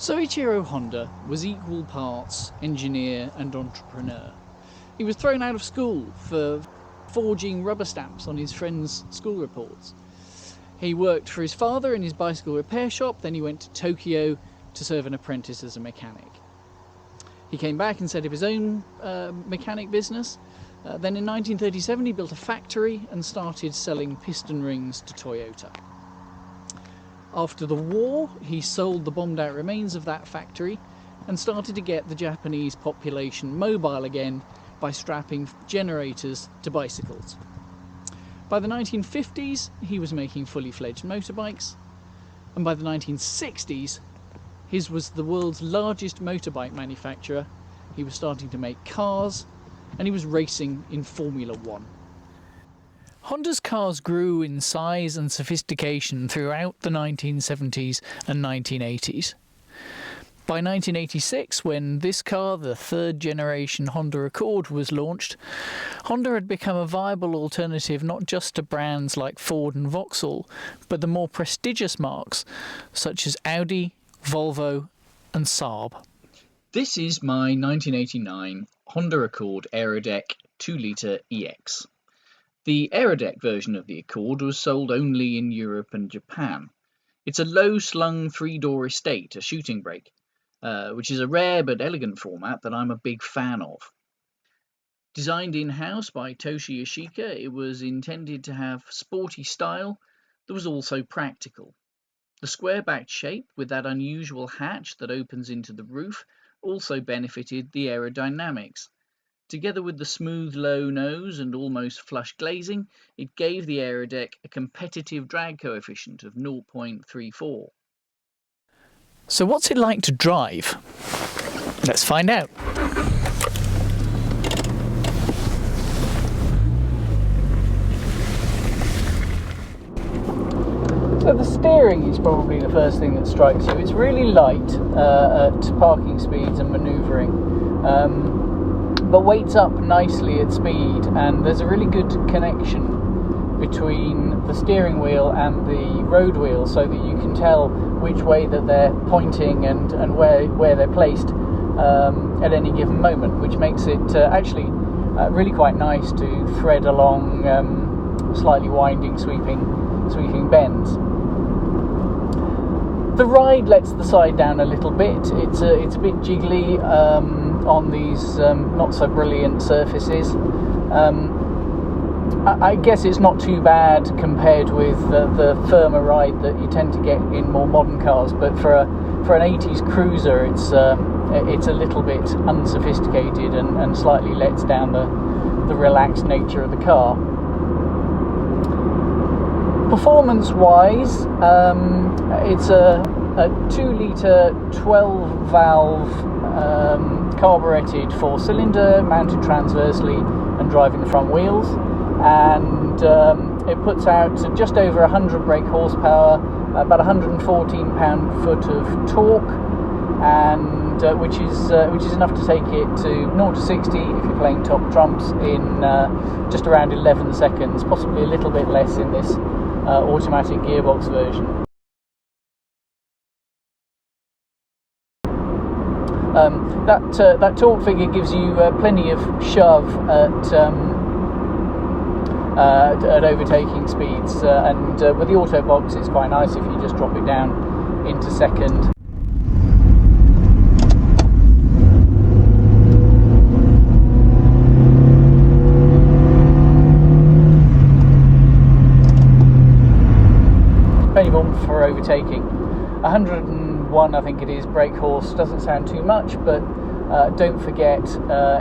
Soichiro Honda was equal parts engineer and entrepreneur. He was thrown out of school for forging rubber stamps on his friends' school reports. He worked for his father in his bicycle repair shop, then he went to Tokyo to serve an apprentice as a mechanic. He came back and set up his own mechanic business. Then in 1937 he built a factory and started selling piston rings to Toyota. After the war, he sold the bombed out remains of that factory and started to get the Japanese population mobile again by strapping generators to bicycles. By the 1950s, he was making fully fledged motorbikes, and by the 1960s, his was the world's largest motorbike manufacturer. He was starting to make cars, and he was racing in Formula One. Honda's cars grew in size and sophistication throughout the 1970s and 1980s. By 1986, when this car, the third generation Honda Accord, was launched, Honda had become a viable alternative not just to brands like Ford and Vauxhall, but the more prestigious marques such as Audi, Volvo and Saab. This is my 1989 Honda Accord Aerodeck 2-litre EX. The Aerodeck version of the Accord was sold only in Europe and Japan. It's a low-slung 3-door estate, a shooting brake, which is a rare but elegant format that I'm a big fan of. Designed in-house by Toshi Ishika, it was intended to have sporty style that was also practical. The square-backed shape with that unusual hatch that opens into the roof also benefited the aerodynamics. Together with the smooth low nose and almost flush glazing, it gave the Aerodeck a competitive drag coefficient of 0.34. So what's it like to drive? Let's find out. So the steering is probably the first thing that strikes you. It's really light at parking speeds and manoeuvring. But weights up nicely at speed, and there's a really good connection between the steering wheel and the road wheel, so that you can tell which way that they're pointing and where they're placed at any given moment, which makes it actually really quite nice to thread along slightly winding, sweeping bends. The ride lets the side down a little bit. It's a bit jiggly on these not so brilliant surfaces. I guess it's not too bad compared with the firmer ride that you tend to get in more modern cars, but for an 80s cruiser it's a little bit unsophisticated and slightly lets down the relaxed nature of the car. Performance-wise, it's a 2-litre 12-valve carburetted 4-cylinder mounted transversely and driving the front wheels, and it puts out just over 100 brake horsepower, about 114 pound-foot of torque, and which is enough to take it to 0 to 60 if you're playing top trumps in just around 11 seconds, possibly a little bit less in this automatic gearbox version. That torque figure gives you plenty of shove at overtaking speeds, and with the auto box it's quite nice if you just drop it down into second. Penny bump for overtaking. 101, I think it is, brake horse. Doesn't sound too much, but don't forget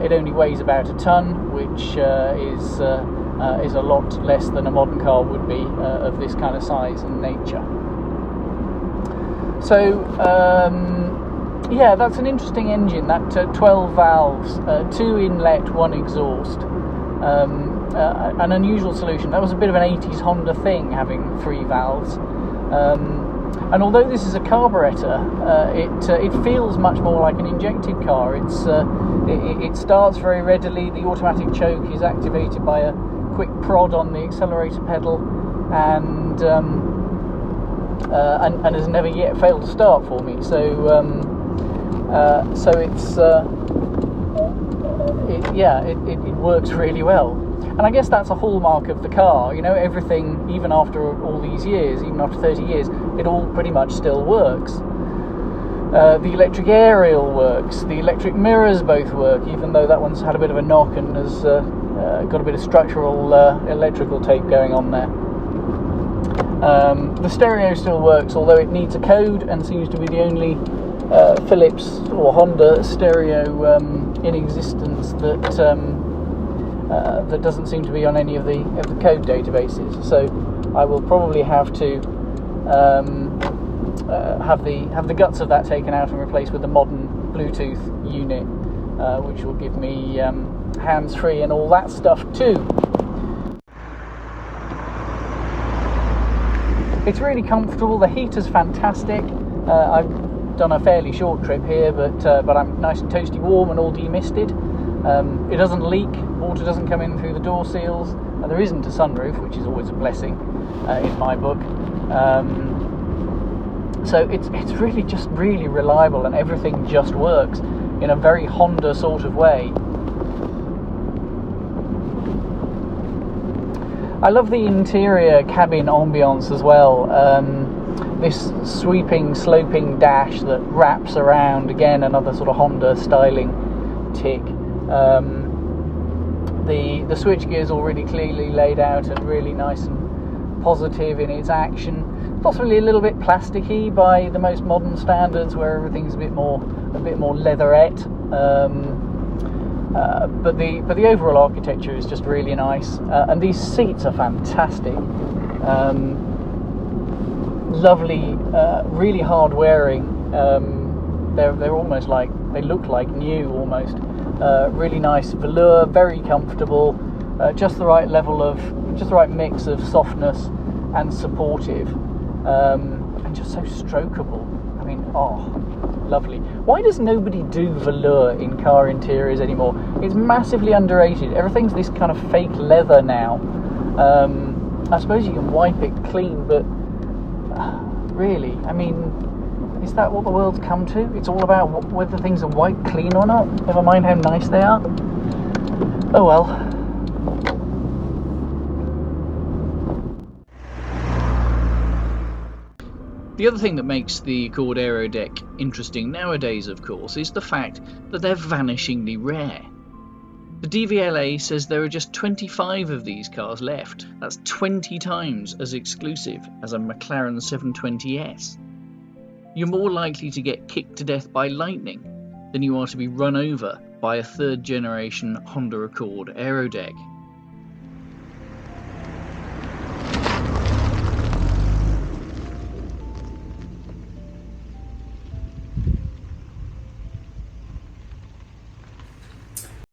it only weighs about a ton, which is a lot less than a modern car would be of this kind of size and nature. So yeah, that's an interesting engine. That 12 valves, 2 inlet, 1 exhaust. An unusual solution. That was a bit of an 80s Honda thing, having 3 valves. And although this is a carburetor, it feels much more like an injected car. It starts very readily. The automatic choke is activated by a quick prod on the accelerator pedal, and and has never yet failed to start for me. So it works really well. And I guess that's a hallmark of the car. You know, everything, even after all these years, even after 30 years, it all pretty much still works. The electric aerial works, the electric mirrors both work, even though that one's had a bit of a knock and has got a bit of structural electrical tape going on there. The stereo still works, although it needs a code and seems to be the only Philips or Honda stereo in existence that doesn't seem to be on any of the code databases. So I will probably have to have the guts of that taken out and replaced with a modern Bluetooth unit, which will give me hands-free and all that stuff too. It's really comfortable. The heater's fantastic. I've done a fairly short trip here, but I'm nice and toasty warm and all demisted. It doesn't leak. Water doesn't come in through the door seals. There isn't a sunroof, which is always a blessing in my book. So it's really just really reliable, and everything just works in a very Honda sort of way. I love the interior cabin ambience as well. This sweeping, sloping dash that wraps around, again, another sort of Honda styling tick. The switchgear is already clearly laid out and really nice and positive in its action. Possibly a little bit plasticky by the most modern standards, where everything's a bit more leatherette. But the overall architecture is just really nice, and these seats are fantastic. Lovely, really hard wearing. They're almost like, they look like new almost. Really nice velour, very comfortable. Just the right mix of softness and supportive, and just so strokeable. I mean, lovely. Why does nobody do velour in car interiors anymore? It's massively underrated. Everything's this kind of fake leather now. I suppose you can wipe it clean, but really, I mean, is that what the world's come to? It's all about whether things are wiped clean or not, never mind how nice they are. Oh well. The other thing that makes the Accord Aerodeck interesting nowadays, of course, is the fact that they're vanishingly rare. The DVLA says there are just 25 of these cars left. That's 20 times as exclusive as a McLaren 720S. You're more likely to get kicked to death by lightning than you are to be run over by a third generation Honda Accord Aerodeck.